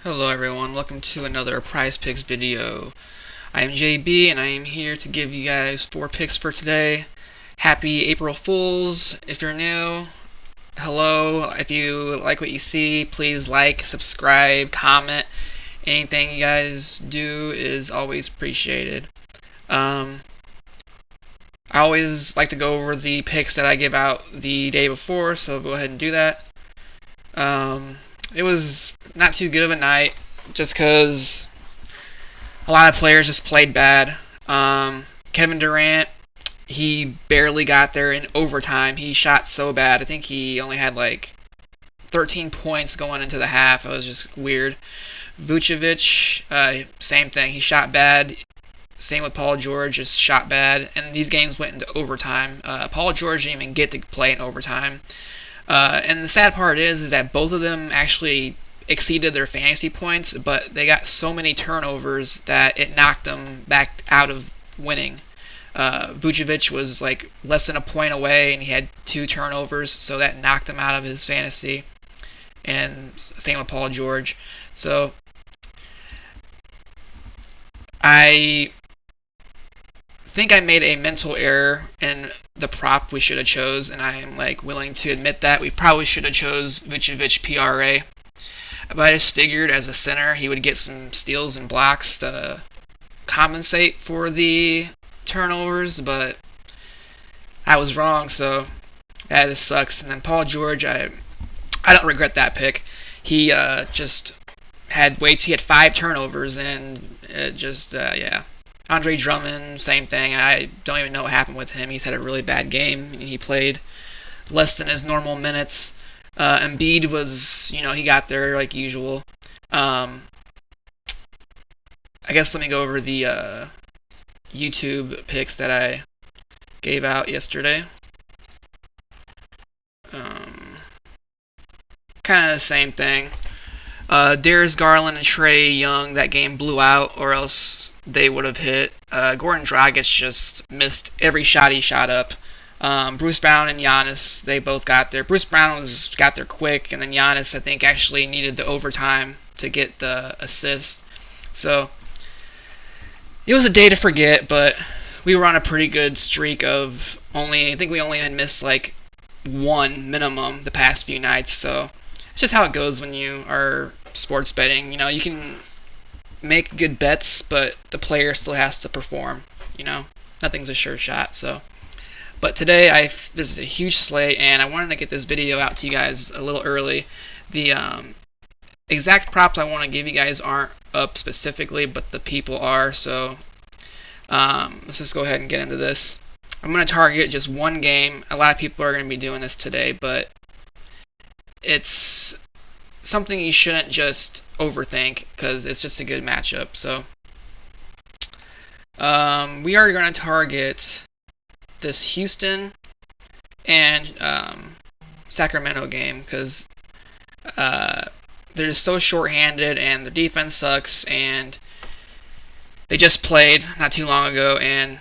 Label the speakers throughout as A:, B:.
A: Hello everyone, welcome to another Prize Picks video. I am JB and I am here to give you guys 4 picks for today. Happy April Fools if you're new. Hello, if you like what you see, please like, subscribe, comment. Anything you guys do is always appreciated. I always like to go over the picks that I give out the day before, so go ahead and do that. It was not too good of a night, just because a lot of players just played bad. Kevin Durant, he barely got there in overtime. He shot so bad. I think he only had like 13 points going into the half. It was just weird. Vucevic, same thing. He shot bad. Same with Paul George, just shot bad. And these games went into overtime. Paul George didn't even get to play in overtime. And the sad part is that both of them actually exceeded their fantasy points, but they got so many turnovers that it knocked them back out of winning. Vucevic was like less than a point away, and he had 2 turnovers, so that knocked him out of his fantasy. And same with Paul George. So I think I made a mental error in the prop we should have chose, and I am like willing to admit that we probably should have chose Vucevic PRA. But I just figured as a center he would get some steals and blocks to compensate for the turnovers, but I was wrong, so that sucks. And then Paul George, I don't regret that pick. He just had he had 5 turnovers, and it just yeah. Andre Drummond, same thing. I don't even know what happened with him. He's had a really bad game. He played less than his normal minutes. Embiid was, he got there like usual. I guess let me go over the YouTube picks that I gave out yesterday. Kind of the same thing. Darius Garland and Trae Young, that game blew out, or else they would have hit. Goran Dragic just missed every shot he shot up. Bruce Brown and Giannis, they both got there. Bruce Brown got there quick, and then Giannis, I think, actually needed the overtime to get the assist. So it was a day to forget, but we were on a pretty good streak of I think we only had missed like 1 minimum the past few nights. So it's just how it goes when you are sports betting. You can make good bets, but the player still has to perform. Nothing's a sure shot. So, but today this is a huge slate, and I wanted to get this video out to you guys a little early. The exact props I want to give you guys aren't up specifically, but the people are. So let's just go ahead and get into this. I'm going to target just one game. A lot of people are going to be doing this today, but it's something you shouldn't just overthink, because it's just a good matchup. So we are going to target this Houston and Sacramento game, because they're just so short-handed and the defense sucks, and they just played not too long ago, and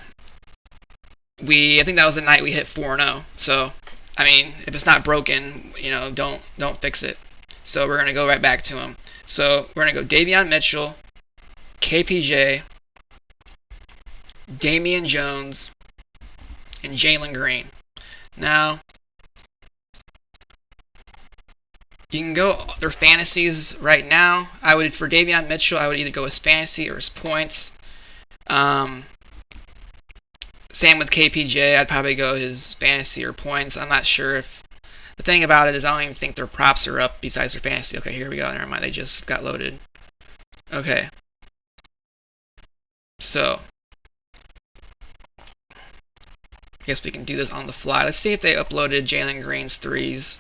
A: I think that was the night we hit 4-0. So I mean, if it's not broken, don't fix it. So we're going to go right back to him. So we're going to go Davion Mitchell, KPJ, Damian Jones, and Jalen Green. Now, you can go their fantasies right now. For Davion Mitchell, I would either go his fantasy or his points. Same with KPJ, I'd probably go his fantasy or points. I'm not sure if... The thing about it is I don't even think their props are up besides their fantasy. Okay, here we go. Never mind, they just got loaded. Okay. So, I guess we can do this on the fly. Let's see if they uploaded Jalen Green's threes.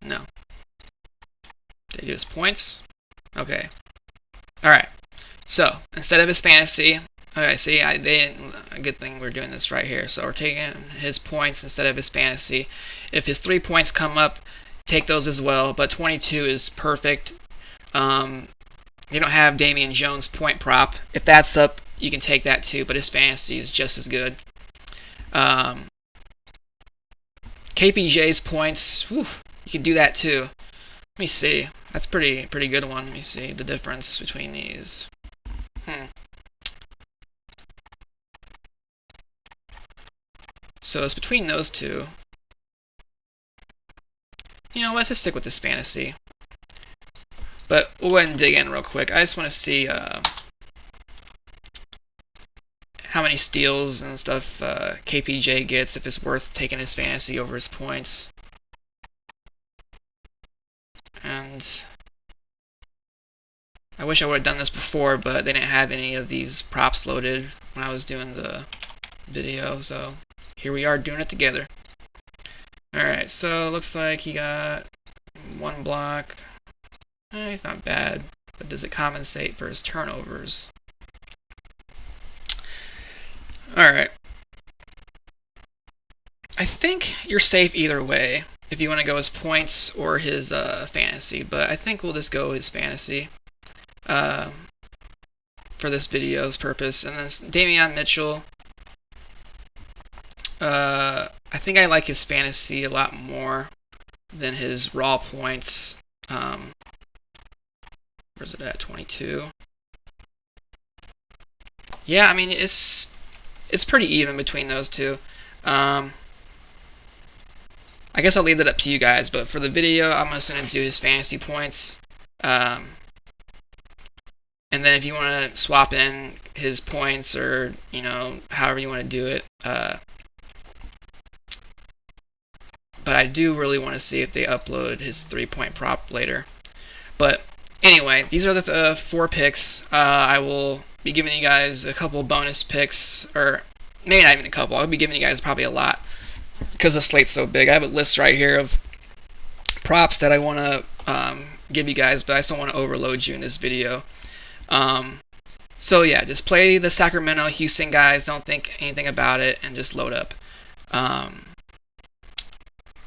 A: No. Did they do his points? Okay. Alright. So, instead of his fantasy... Okay, see, a good thing we're doing this right here. So we're taking his points instead of his fantasy. If his 3 points come up, take those as well. But 22 is perfect. You don't have Damian Jones' point prop. If that's up, you can take that too. But his fantasy is just as good. KPJ's points, you can do that too. Let me see. That's pretty good one. Let me see the difference between these. So it's between those two. You know, let's just stick with this fantasy. But we'll go ahead and dig in real quick. I just want to see how many steals and stuff KPJ gets, if it's worth taking his fantasy over his points. And I wish I would have done this before, but they didn't have any of these props loaded when I was doing the video, so here we are doing it together. Alright, so it looks like he got 1 block. He's not bad, but does it compensate for his turnovers? Alright. I think you're safe either way, if you want to go his points or his fantasy, but I think we'll just go his fantasy for this video's purpose. And then Davion Mitchell, I think I like his fantasy a lot more than his raw points. Where's it at? 22. Yeah, I mean it's pretty even between those two. I guess I'll leave that up to you guys, but for the video, I'm just going to do his fantasy points. And then if you want to swap in his points, or, you know, however you want to do it. But I do really want to see if they upload his 3-point prop later. But anyway, these are the 4 picks. I will be giving you guys a couple bonus picks, or maybe not even a couple. I'll be giving you guys probably a lot because the slate's so big. I have a list right here of props that I want to give you guys, but I just don't want to overload you in this video. So yeah, just play the Sacramento Houston guys. Don't think anything about it and just load up.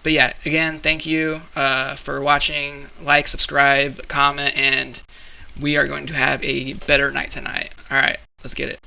A: But yeah, again, thank you for watching. Like, subscribe, comment, and we are going to have a better night tonight. Alright, let's get it.